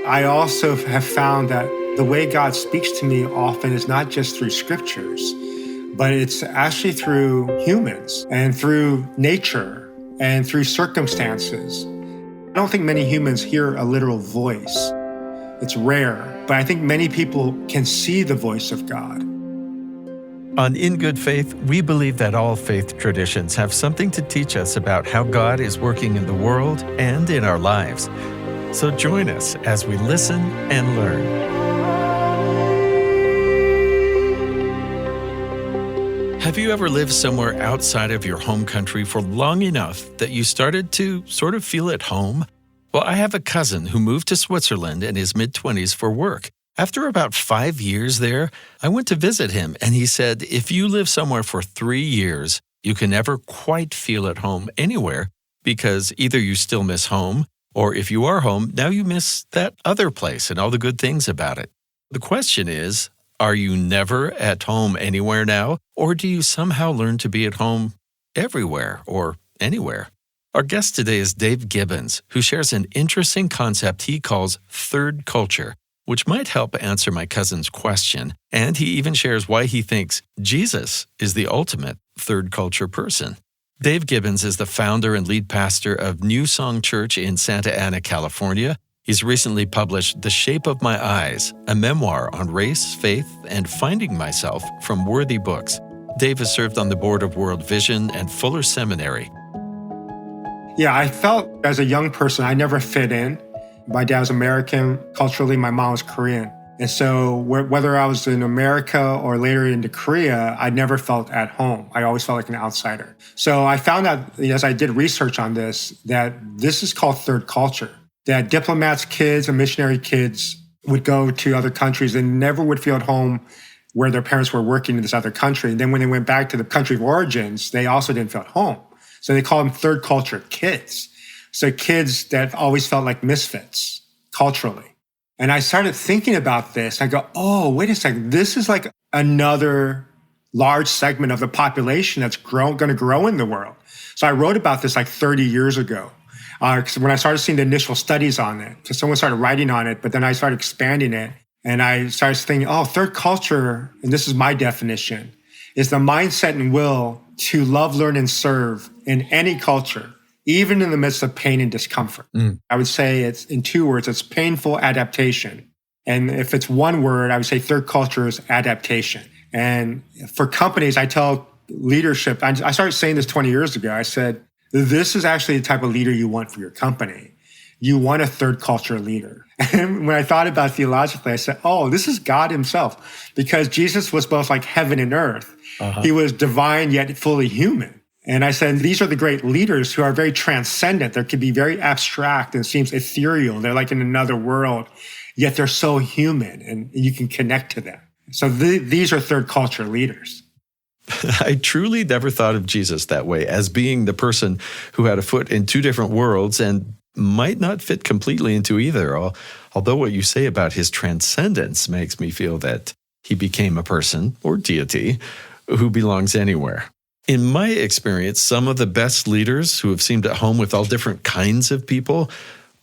I also have found that the way God speaks to me often is not just through scriptures, but it's actually through humans and through nature and through circumstances. I don't think many humans hear a literal voice. It's rare, but I think many people can see the voice of God. On In Good Faith, we believe that all faith traditions have something to teach us about how God is working in the world and in our lives. So join us as we listen and learn. Have you ever lived somewhere outside of your home country for long enough that you started to sort of feel at home? Well, I have a cousin who moved to Switzerland in his mid-20s for work. After about 5 years there, I went to visit him, and he said, if you live somewhere for 3 years, you can never quite feel at home anywhere because either you still miss home, or if you are home, now you miss that other place and all the good things about it. The question is, are you never at home anywhere now, or do you somehow learn to be at home everywhere or anywhere? Our guest today is Dave Gibbons, who shares an interesting concept he calls third culture, which might help answer my cousin's question. And he even shares why he thinks Jesus is the ultimate third culture person. Dave Gibbons is the founder and lead pastor of New Song Church in Santa Ana, California. He's recently published The Shape of My Eyes, a memoir on race, faith, and finding myself from Worthy Books. Dave has served on the board of World Vision and Fuller Seminary. Yeah, I felt as a young person, I never fit in. My dad was American. Culturally, my mom was Korean. And so whether I was in America or later into Korea, I never felt at home. I always felt like an outsider. So I found out, as I did research on this, that this is called third culture, that diplomats' kids and missionary kids would go to other countries and never would feel at home where their parents were working in this other country. And then when they went back to the country of origins, they also didn't feel at home. So they call them third culture kids. So kids that always felt like misfits culturally. And I started thinking about this. I go, oh, wait a second. This is like another large segment of the population that's going to grow in the world. So I wrote about this like 30 years ago. When I started seeing the initial studies on it, because someone started writing on it, but then I started expanding it. And I started thinking, oh, third culture, and this is my definition, is the mindset and will to love, learn, and serve in any culture, even in the midst of pain and discomfort. I would say it's in 2 words, it's painful adaptation. And if it's 1 word, I would say third culture is adaptation. And for companies, I tell leadership, I started saying this 20 years ago. I said, this is actually the type of leader you want for your company. You want a third culture leader. And when I thought about it theologically, I said, oh, this is God himself, because Jesus was both like heaven and earth. He was divine yet fully human. And I said, these are the great leaders who are very transcendent. They could be very abstract and seems ethereal. They're like in another world, yet they're so human and you can connect to them. So these are third culture leaders. I truly never thought of Jesus that way, as being the person who had a foot in 2 different worlds and might not fit completely into either. Although what you say about his transcendence makes me feel that he became a person or deity who belongs anywhere. In my experience, some of the best leaders who have seemed at home with all different kinds of people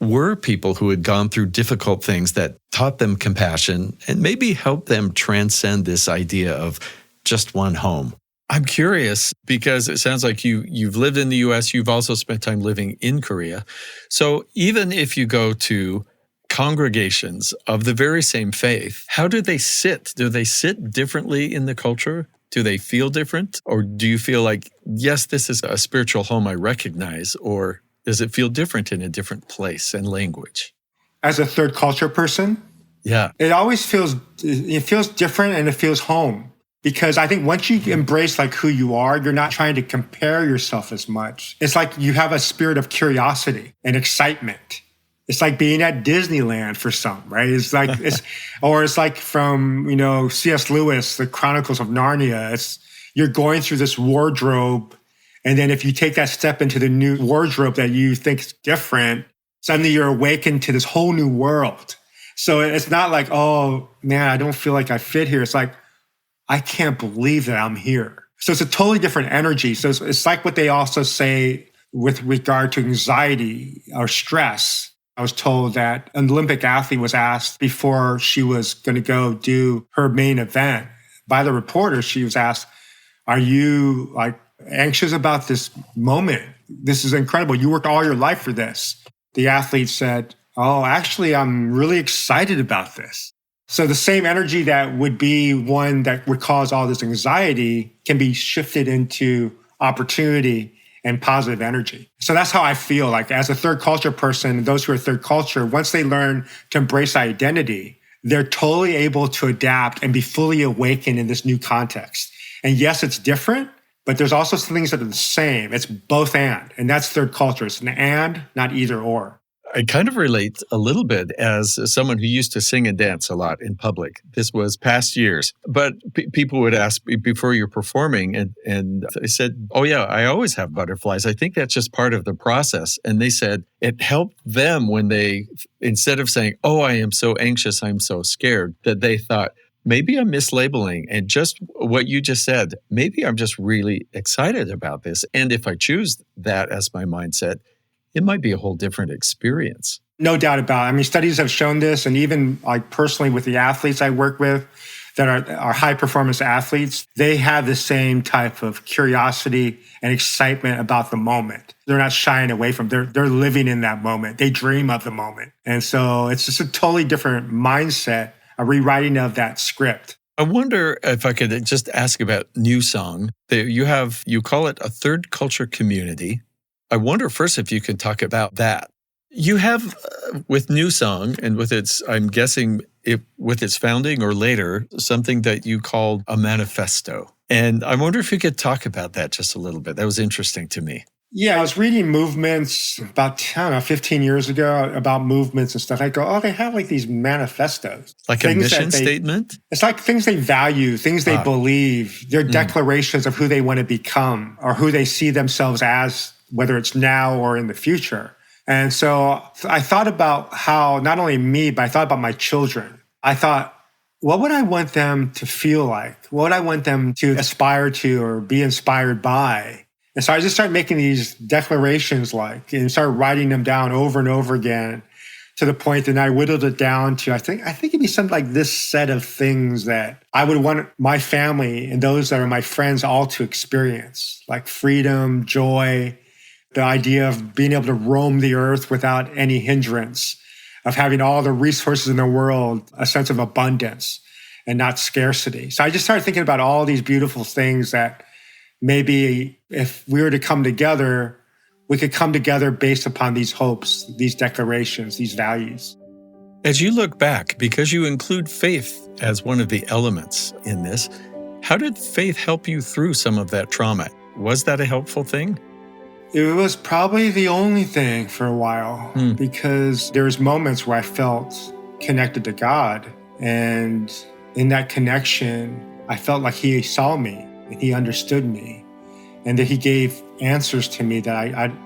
were people who had gone through difficult things that taught them compassion and maybe helped them transcend this idea of just one home. I'm curious because it sounds like you've lived in the U.S., you've also spent time living in Korea. So even if you go to congregations of the very same faith, how do they sit? Do they sit differently in the culture? Do they feel different? Or do you feel like, yes, this is a spiritual home I recognize, or does it feel different in a different place and language? As a third culture person, it always feels different and it feels home. Because I think once you embrace like who you are, you're not trying to compare yourself as much. It's like you have a spirit of curiosity and excitement. It's like being at Disneyland for some, right? It's like it's like from, C.S. Lewis, The Chronicles of Narnia. You're going through this wardrobe, and then if you take that step into the new wardrobe that you think is different, suddenly you're awakened to this whole new world. So it's not like, oh man, I don't feel like I fit here. It's like, I can't believe that I'm here. So it's a totally different energy. So it's like what they also say with regard to anxiety or stress. I was told that an Olympic athlete was asked before she was going to go do her main event by the reporter. She was asked, "Are you like anxious about this moment? This is incredible. You worked all your life for this." The athlete said, "Oh, actually, I'm really excited about this." So the same energy that would be one that would cause all this anxiety can be shifted into opportunity and positive energy. So that's how I feel like as a third culture person, those who are third culture, once they learn to embrace identity, they're totally able to adapt and be fully awakened in this new context. And yes, it's different, but there's also some things that are the same. It's both and that's third culture. It's an and, not either or. I kind of relate a little bit as someone who used to sing and dance a lot in public. This was past years. But people would ask before you're performing, and I said, "Oh, yeah, I always have butterflies. I think that's just part of the process." And they said it helped them when they, instead of saying, "Oh, I am so anxious, I'm so scared," that they thought, maybe I'm mislabeling. And just what you just said, maybe I'm just really excited about this. And if I choose that as my mindset, it might be a whole different experience. No doubt about it. I mean, studies have shown this, and even like personally with the athletes I work with that are high performance athletes, they have the same type of curiosity and excitement about the moment. They're not shying away from it. They're living in that moment. They dream of the moment. And so it's just a totally different mindset, a rewriting of that script. I wonder if I could just ask about New Song. You call it a third culture community. I wonder first if you can talk about that. You have with New Song and with its, I'm guessing, with its founding or later, something that you called a manifesto. And I wonder if you could talk about that just a little bit. That was interesting to me. Yeah, I was reading movements about, 15 years ago about movements and stuff. I go, oh, they have like these manifestos. Like a mission statement? It's like things they value, things they believe, their declarations of who they want to become or who they see themselves as, whether it's now or in the future. And so I thought about how not only me, but I thought about my children. I thought, what would I want them to feel like? What would I want them to aspire to or be inspired by? And so I just started making these declarations and started writing them down over and over again to the point that I whittled it down to, I think it'd be something like this set of things that I would want my family and those that are my friends all to experience, like freedom, joy, the idea of being able to roam the earth without any hindrance, of having all the resources in the world, a sense of abundance and not scarcity. So I just started thinking about all these beautiful things that maybe if we were to come together, we could come together based upon these hopes, these declarations, these values. As you look back, because you include faith as one of the elements in this, how did faith help you through some of that trauma? Was that a helpful thing? It was probably the only thing for a while because there was moments where I felt connected to God. And in that connection, I felt like He saw me and He understood me and that He gave answers to me that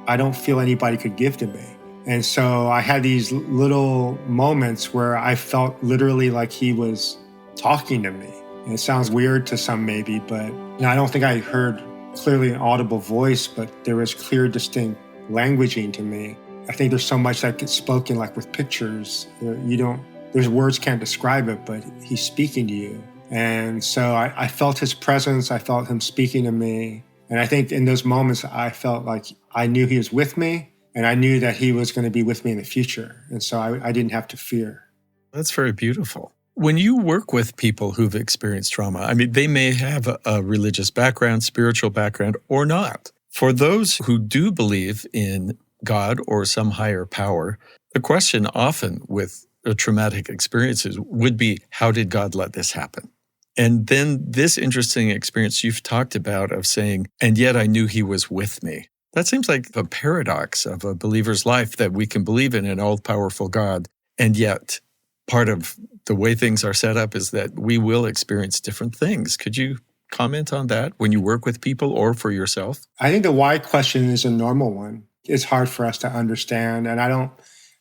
I don't feel anybody could give to me. And so I had these little moments where I felt literally like He was talking to me. And it sounds weird to some maybe, but I don't think I heard clearly an audible voice, but there was clear, distinct languaging to me. I think there's so much that gets spoken like with pictures. There's words can't describe it, but He's speaking to you. And so I felt His presence. I felt Him speaking to me. And I think in those moments, I felt like I knew He was with me and I knew that He was going to be with me in the future. And so I didn't have to fear. That's very beautiful. When you work with people who've experienced trauma, I mean, they may have a religious background, spiritual background, or not. For those who do believe in God or some higher power, the question often with traumatic experiences would be, how did God let this happen? And then this interesting experience you've talked about of saying, and yet I knew He was with me. That seems like a paradox of a believer's life, that we can believe in an all-powerful God, and yet part of the way things are set up is that we will experience different things. Could you comment on that when you work with people or for yourself? I think the why question is a normal one. It's hard for us to understand, and I don't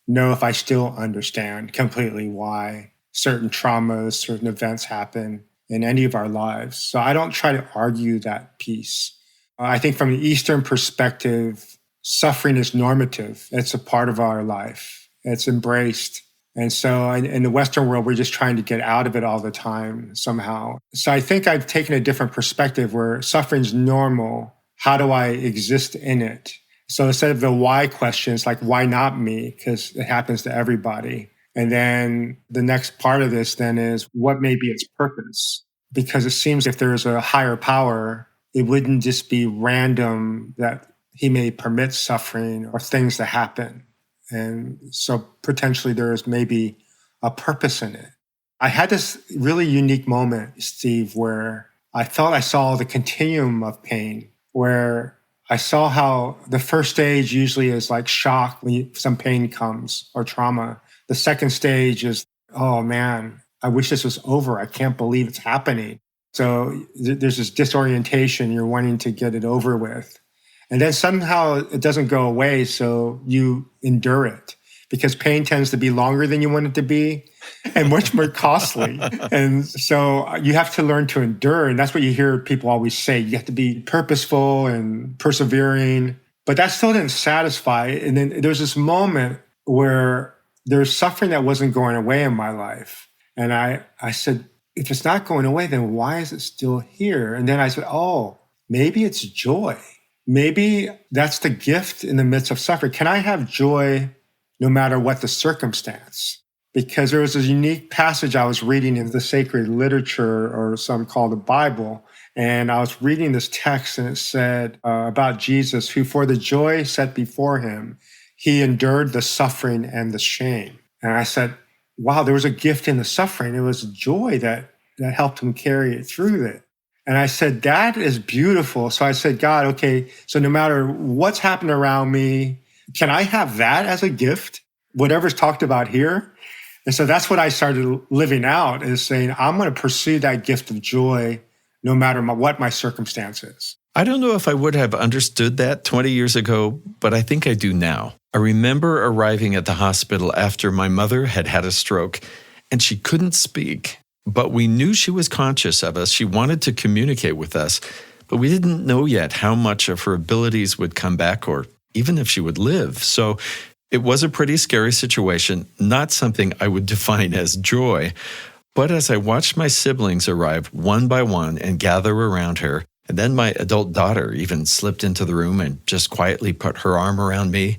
know if I still understand completely why certain traumas, certain events happen in any of our lives. So I don't try to argue that piece. I think from the Eastern perspective, suffering is normative. It's a part of our life. It's embraced. And so in the Western world, we're just trying to get out of it all the time somehow. So I think I've taken a different perspective where suffering's normal. How do I exist in it? So instead of the why questions, like, why not me? Because it happens to everybody. And then the next part of this then is, what may be its purpose? Because it seems if there's a higher power, it wouldn't just be random that he may permit suffering or things to happen. And so potentially there is maybe a purpose in it. I had this really unique moment, Steve, where I felt I saw the continuum of pain, where I saw how the first stage usually is like shock when some pain comes or trauma. The second stage is, oh man, I wish this was over. I can't believe it's happening. So there's this disorientation. You're wanting to get it over with. And then somehow it doesn't go away, so you endure it because pain tends to be longer than you want it to be and much more costly. And so you have to learn to endure. And that's what you hear people always say. You have to be purposeful and persevering. But that still didn't satisfy. And then there's this moment where there's suffering that wasn't going away in my life. And I said, if it's not going away, then why is it still here? And then I said, oh, maybe it's joy. Maybe that's the gift in the midst of suffering. Can I have joy no matter what the circumstance? Because there was a unique passage I was reading in the sacred literature, or some call the Bible. And I was reading this text, and it said about Jesus, who for the joy set before him, he endured the suffering and the shame. And I said, wow, there was a gift in the suffering. It was joy that helped him carry it through it. And I said, that is beautiful. So I said, God, okay, so no matter what's happened around me, can I have that as a gift? Whatever's talked about here. And so that's what I started living out, is saying, I'm going to pursue that gift of joy no matter what my circumstances. I don't know if I would have understood that 20 years ago, but I think I do now. I remember arriving at the hospital after my mother had had a stroke, and she couldn't speak. But we knew she was conscious of us. She wanted to communicate with us, but we didn't know yet how much of her abilities would come back or even if she would live. So it was a pretty scary situation, not something I would define as joy. But as I watched my siblings arrive one by one and gather around her, and then my adult daughter even slipped into the room and just quietly put her arm around me,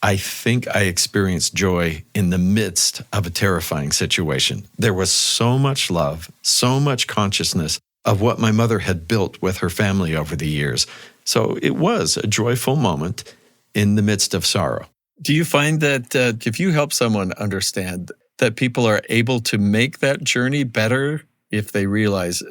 I think I experienced joy in the midst of a terrifying situation. There was so much love, so much consciousness of what my mother had built with her family over the years. So it was a joyful moment in the midst of sorrow. Do you find that if you help someone understand that people are able to make that journey better if they realize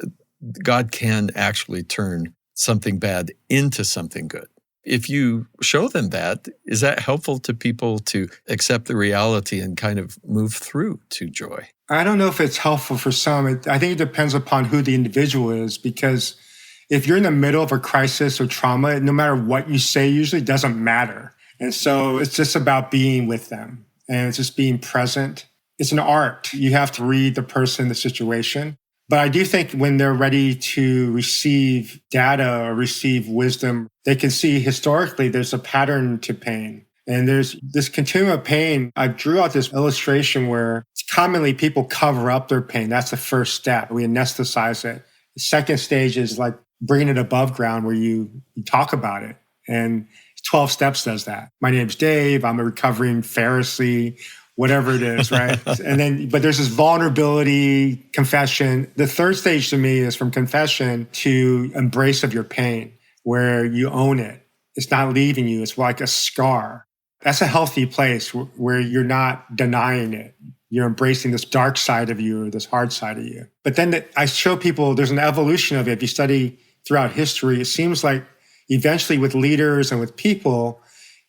God can actually turn something bad into something good? If you show them that, is that helpful to people to accept the reality and kind of move through to joy? I don't know if it's helpful for some. I think it depends upon who the individual is, because if you're in the middle of a crisis or trauma, no matter what you say, usually doesn't matter. And so it's just about being with them, and it's just being present. It's an art. You have to read the person, the situation. But I do think when they're ready to receive data or receive wisdom, they can see historically there's a pattern to pain. And there's this continuum of pain. I drew out this illustration where commonly people cover up their pain. That's the first step. We anesthetize it. The second stage is like bringing it above ground, where you talk about it. And 12 steps does that. My name's Dave. I'm a recovering Pharisee, whatever it is, right? But there's this vulnerability, confession. The third stage to me is from confession to embrace of your pain, where you own it. It's not leaving you. It's like a scar. That's a healthy place where you're not denying it. You're embracing this dark side of you, or this hard side of you. But then I show people there's an evolution of it. If you study throughout history, it seems like eventually with leaders and with people,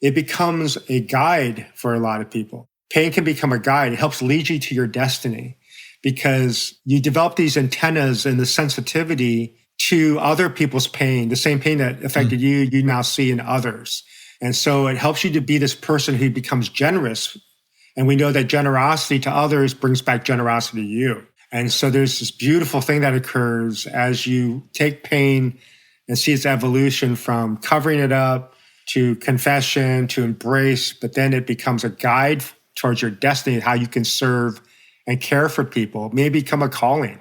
it becomes a guide for a lot of people. Pain can become a guide. It helps lead you to your destiny, because you develop these antennas and the sensitivity to other people's pain. The same pain that affected you, you now see in others. And so it helps you to be this person who becomes generous. And we know that generosity to others brings back generosity to you. And so there's this beautiful thing that occurs as you take pain and see its evolution from covering it up to confession to embrace, but then it becomes a guide towards your destiny, how you can serve and care for people, maybe become a calling.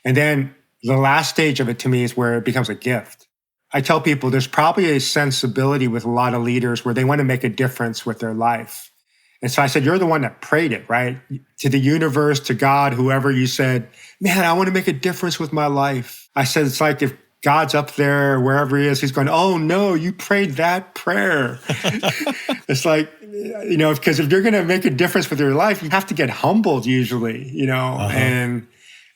And then the last stage of it to me is where it becomes a gift. I tell people there's probably a sensibility with a lot of leaders where they want to make a difference with their life. And so I said, you're the one that prayed it, right? To the universe, to God, whoever, you said, man, I want to make a difference with my life. I said, it's like if God's up there, wherever he is, he's going, oh no, you prayed that prayer. It's like, because if you're going to make a difference with your life, you have to get humbled usually, and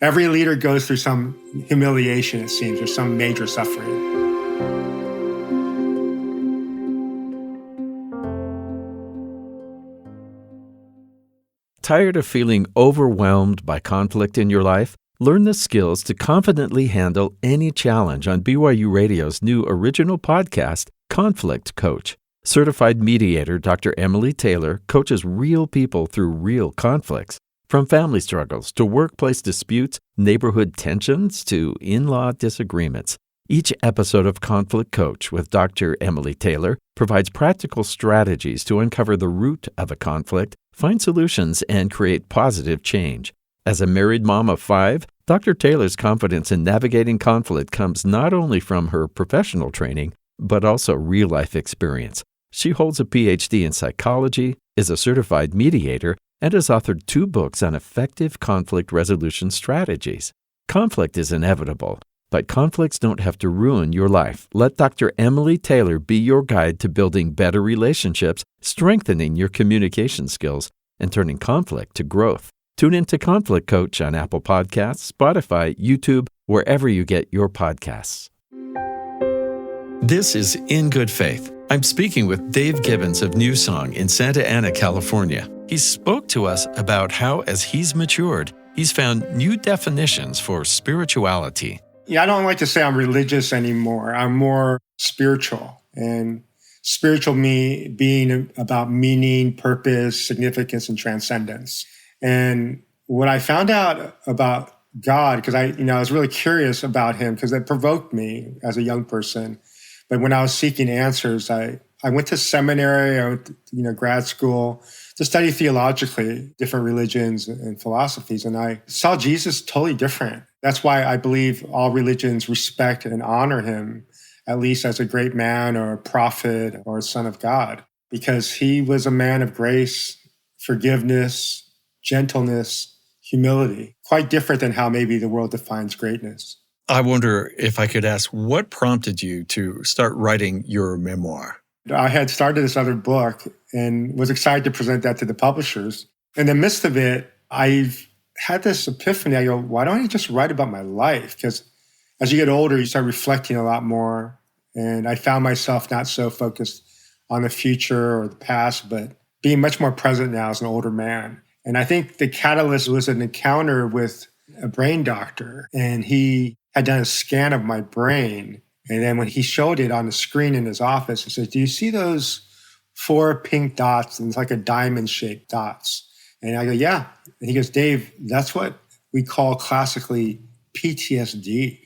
every leader goes through some humiliation, it seems, or some major suffering. Tired of feeling overwhelmed by conflict in your life? Learn the skills to confidently handle any challenge on BYU Radio's new original podcast, Conflict Coach. Certified mediator Dr. Emily Taylor coaches real people through real conflicts. From family struggles to workplace disputes, neighborhood tensions to in-law disagreements. Each episode of Conflict Coach with Dr. Emily Taylor provides practical strategies to uncover the root of a conflict, find solutions, and create positive change. As a married mom of 5, Dr. Taylor's confidence in navigating conflict comes not only from her professional training, but also real-life experience. She holds a PhD in psychology, is a certified mediator, and has authored 2 books on effective conflict resolution strategies. Conflict is inevitable, but conflicts don't have to ruin your life. Let Dr. Emily Taylor be your guide to building better relationships, strengthening your communication skills, and turning conflict to growth. Tune in to Conflict Coach on Apple Podcasts, Spotify, YouTube, wherever you get your podcasts. This is In Good Faith. I'm speaking with Dave Gibbons of New Song in Santa Ana, California. He spoke to us about how, as he's matured, he's found new definitions for spirituality. Yeah, I don't like to say I'm religious anymore. I'm more spiritual. And spiritual me being about meaning, purpose, significance, and transcendence. And what I found out about God, because I was really curious about him because it provoked me as a young person. But when I was seeking answers, I went to seminary, I went to grad school to study theologically different religions and philosophies. And I saw Jesus totally different. That's why I believe all religions respect and honor him, at least as a great man or a prophet or a son of God, because he was a man of grace, forgiveness, gentleness, humility, quite different than how maybe the world defines greatness. I wonder if I could ask, what prompted you to start writing your memoir? I had started this other book and was excited to present that to the publishers. In the midst of it, I've had this epiphany. I go, why don't I just write about my life? Because as you get older, you start reflecting a lot more. And I found myself not so focused on the future or the past, but being much more present now as an older man. And I think the catalyst was an encounter with a brain doctor, and he had done a scan of my brain. And then when he showed it on the screen in his office, he said, do you see those 4 pink dots? And it's like a diamond-shaped dots. And I go, yeah. And he goes, Dave, that's what we call classically PTSD.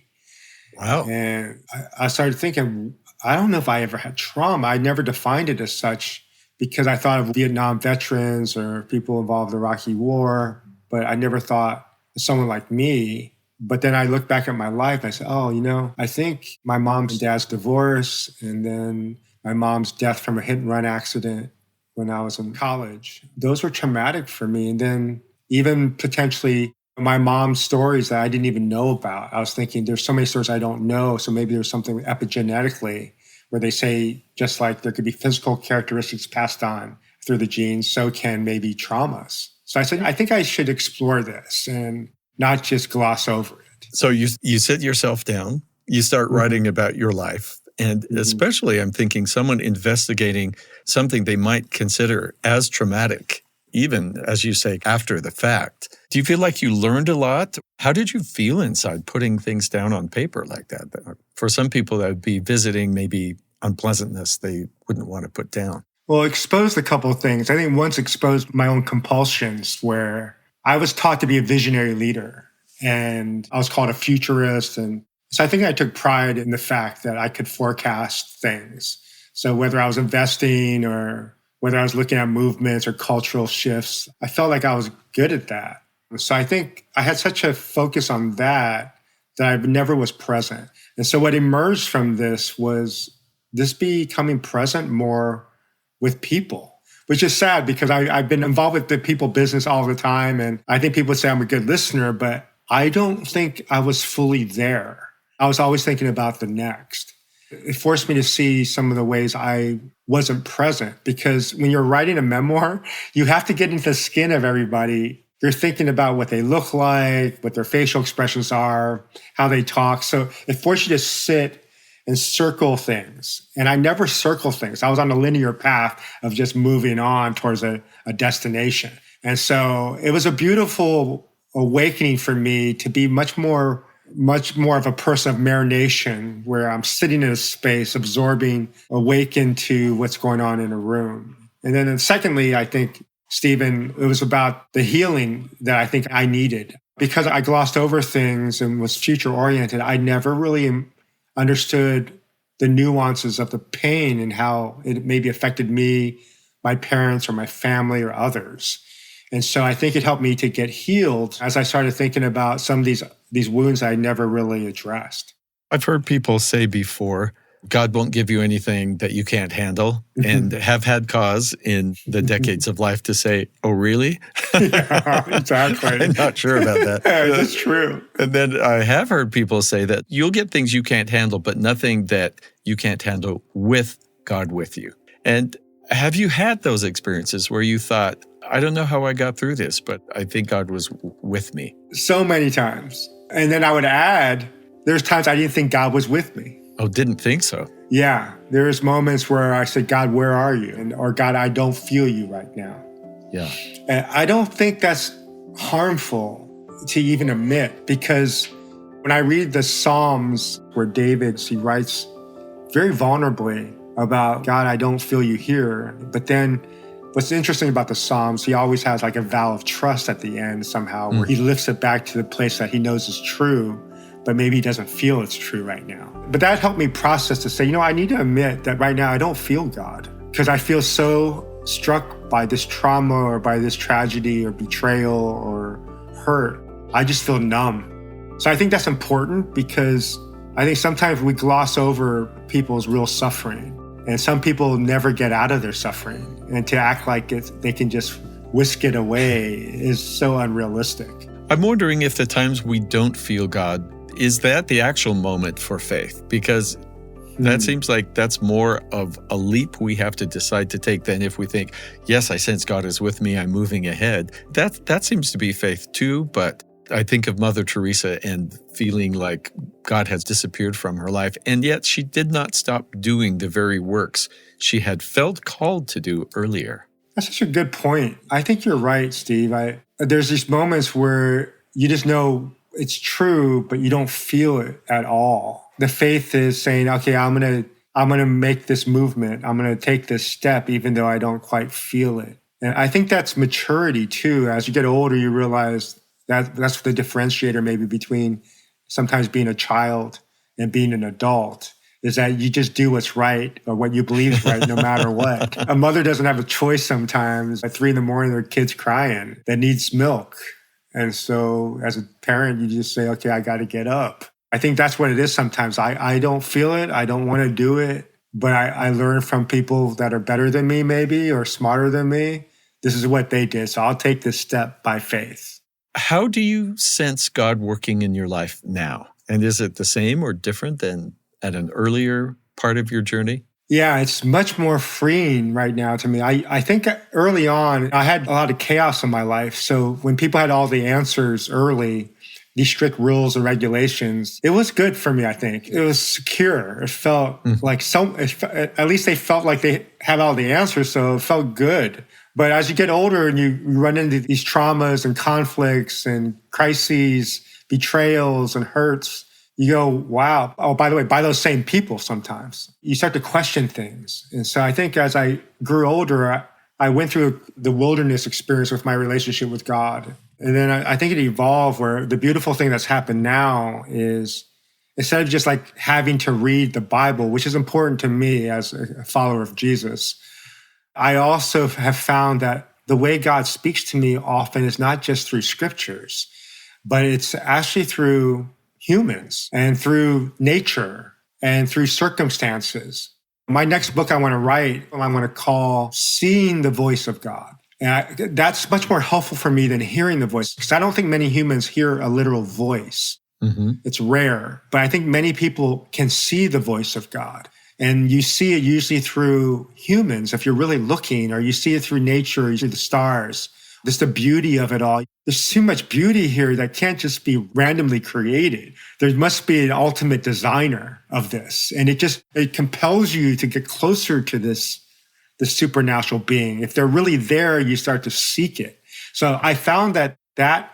Wow. And I started thinking, I don't know if I ever had trauma. I never defined it as such because I thought of Vietnam veterans or people involved in the Iraqi War, but I never thought of someone like me. But then I look back at my life and I said, I think my mom's and dad's divorce and then my mom's death from a hit and run accident when I was in college, those were traumatic for me. And then even potentially my mom's stories that I didn't even know about. I was thinking there's so many stories I don't know. So maybe there's something epigenetically where they say just like there could be physical characteristics passed on through the genes, so can maybe traumas. So I said, I think I should explore this and not just gloss over it. So you sit yourself down, you start writing about your life. And especially I'm thinking someone investigating something they might consider as traumatic, even as you say, after the fact. Do you feel like you learned a lot? How did you feel inside putting things down on paper like that? For some people, that would be visiting maybe unpleasantness they wouldn't want to put down. Well, exposed a couple of things. I think once exposed my own compulsions where I was taught to be a visionary leader and I was called a futurist. And so I think I took pride in the fact that I could forecast things. So whether I was investing or whether I was looking at movements or cultural shifts. I felt like I was good at that. So I think I had such a focus on that I never was present. And so what emerged from this was this becoming present more with people, which is sad because I've been involved with the people business all the time. And I think people would say I'm a good listener, but I don't think I was fully there. I was always thinking about the next. It forced me to see some of the ways I wasn't present, because when you're writing a memoir, you have to get into the skin of everybody. You're thinking about what they look like, what their facial expressions are, how they talk. So it forced you to sit and circle things. And I never circle things. I was on a linear path of just moving on towards a destination. And so it was a beautiful awakening for me to be much more of a person of marination, where I'm sitting in a space, absorbing, awakened to what's going on in a room. And then secondly, I think, Stephen, it was about the healing that I think I needed. Because I glossed over things and was future-oriented, I never really understood the nuances of the pain and how it maybe affected me, my parents, or my family, or others. And so I think it helped me to get healed as I started thinking about some of these wounds I never really addressed. I've heard people say before, God won't give you anything that you can't handle, and have had cause in the decades of life to say, oh, really? Yeah, exactly. I'm not sure about that. That's true. And then I have heard people say that you'll get things you can't handle, but nothing that you can't handle with God with you. And have you had those experiences where you thought, I don't know how I got through this, but I think God was with me? So many times. And then I would add, there's times I didn't think God was with me. Oh, didn't think so. Yeah. There's moments where I said, God, where are you? Or God, I don't feel you right now. Yeah. And I don't think that's harmful to even admit, because when I read the Psalms where he writes very vulnerably about, God, I don't feel you here. But then what's interesting about the Psalms, he always has like a vow of trust at the end somehow, where he lifts it back to the place that he knows is true, but maybe he doesn't feel it's true right now. But that helped me process to say, I need to admit that right now I don't feel God, because I feel so struck by this trauma or by this tragedy or betrayal or hurt. I just feel numb. So I think that's important, because I think sometimes we gloss over people's real suffering, and some people never get out of their suffering, and to act like they can just whisk it away is so unrealistic. I'm wondering if the times we don't feel God, is that the actual moment for faith? Because that seems like that's more of a leap we have to decide to take than if we think, yes, I sense God is with me, I'm moving ahead. That seems to be faith too, but I think of Mother Teresa and feeling like God has disappeared from her life, and yet she did not stop doing the very works she had felt called to do earlier. That's such a good point. I think you're right, Steve. There's these moments where you just know it's true, but you don't feel it at all. The faith is saying, okay, I'm gonna make this movement. I'm gonna take this step, even though I don't quite feel it. And I think that's maturity too. As you get older, you realize that's the differentiator maybe between sometimes being a child and being an adult, is that you just do what's right or what you believe is right no matter what. A mother doesn't have a choice sometimes. At 3 a.m, their kid's crying that needs milk. And so as a parent, you just say, okay, I got to get up. I think that's what it is sometimes. I don't feel it. I don't want to do it. But I learn from people that are better than me maybe, or smarter than me. This is what they did. So I'll take this step by faith. How do you sense God working in your life now? And is it the same or different than at an earlier part of your journey? Yeah, it's much more freeing right now to me. I think early on, I had a lot of chaos in my life. So when people had all the answers early, these strict rules and regulations, it was good for me, I think. It was secure. It felt like at least they felt like they had all the answers, so it felt good. But as you get older and you run into these traumas and conflicts and crises, betrayals and hurts, you go, wow. Oh, by the way, by those same people sometimes. You start to question things. And so I think as I grew older, I went through the wilderness experience with my relationship with God. And then I think it evolved where the beautiful thing that's happened now is, instead of just like having to read the Bible, which is important to me as a follower of Jesus, I also have found that the way God speaks to me often is not just through scriptures, but it's actually through humans and through nature and through circumstances. My next book I want to write, I want to call Seeing the Voice of God. And that's much more helpful for me than hearing the voice, because I don't think many humans hear a literal voice. Mm-hmm. It's rare, but I think many people can see the voice of God. And you see it usually through humans, if you're really looking, or you see it through nature, you see the stars. Just the beauty of it all. There's too much beauty here that can't just be randomly created. There must be an ultimate designer of this. And it compels you to get closer to this supernatural being. If they're really there, you start to seek it. So I found that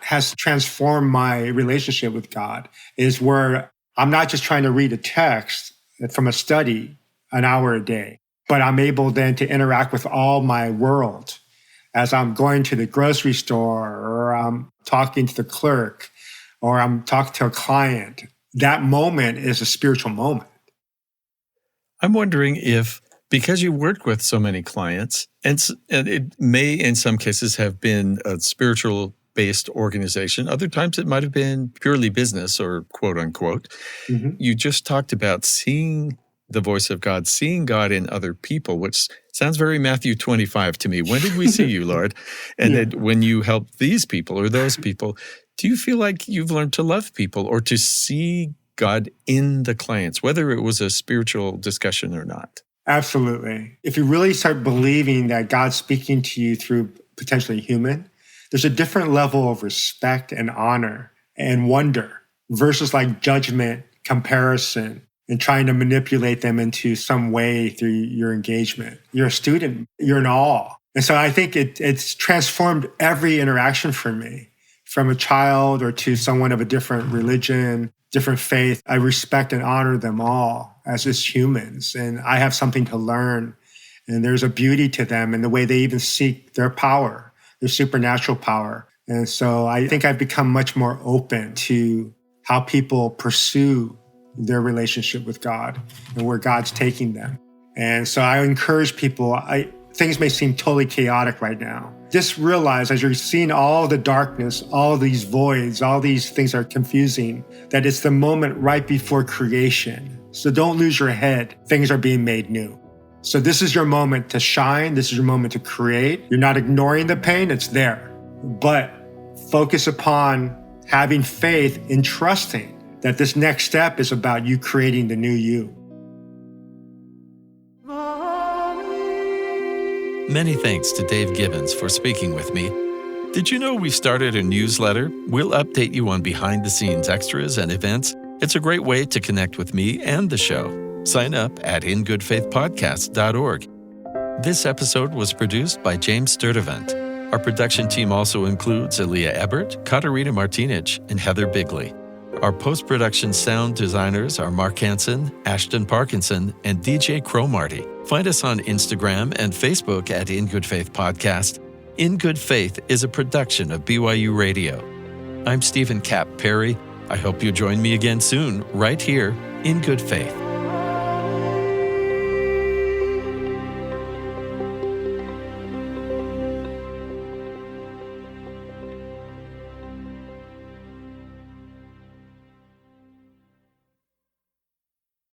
has transformed my relationship with God, is where I'm not just trying to read a text from a study an hour a day, but I'm able then to interact with all my world as I'm going to the grocery store, or I'm talking to the clerk, or I'm talking to a client. That moment is a spiritual moment. I'm wondering if, because you work with so many clients, and it may in some cases have been a spiritual-based organization, other times it might have been purely business or quote unquote. Mm-hmm. You just talked about seeing the voice of God, seeing God in other people, which sounds very Matthew 25 to me. When did we see you, Lord? And then when you help these people or those people, do you feel like you've learned to love people or to see God in the clients, whether it was a spiritual discussion or not? Absolutely. If you really start believing that God's speaking to you through potentially human, there's a different level of respect and honor and wonder versus like judgment, comparison, and trying to manipulate them into some way through your engagement. You're a student, you're in awe. And so I think it's transformed every interaction for me, from a child or to someone of a different religion, different faith. I respect and honor them all as just humans. And I have something to learn. And there's a beauty to them in the way they even seek their power, their supernatural power. And so I think I've become much more open to how people pursue their relationship with God and where God's taking them. And so I encourage people, things may seem totally chaotic right now. Just realize, as you're seeing all the darkness, all these voids, all these things are confusing, that it's the moment right before creation. So don't lose your head. Things are being made new. So this is your moment to shine. This is your moment to create. You're not ignoring the pain. It's there. But focus upon having faith in trusting that this next step is about you creating the new you. Many thanks to Dave Gibbons for speaking with me. Did you know we've started a newsletter? We'll update you on behind-the-scenes extras and events. It's a great way to connect with me and the show. Sign up at ingoodfaithpodcast.org. This episode was produced by James Sturdivant. Our production team also includes Aaliyah Ebert, Katarina Martinich, and Heather Bigley. Our post-production sound designers are Mark Hansen, Ashton Parkinson, and DJ Cromarty. Find us on Instagram and Facebook at In Good Faith Podcast. In Good Faith is a production of BYU Radio. I'm Stephen Cap Perry. I hope you join me again soon, right here in Good Faith.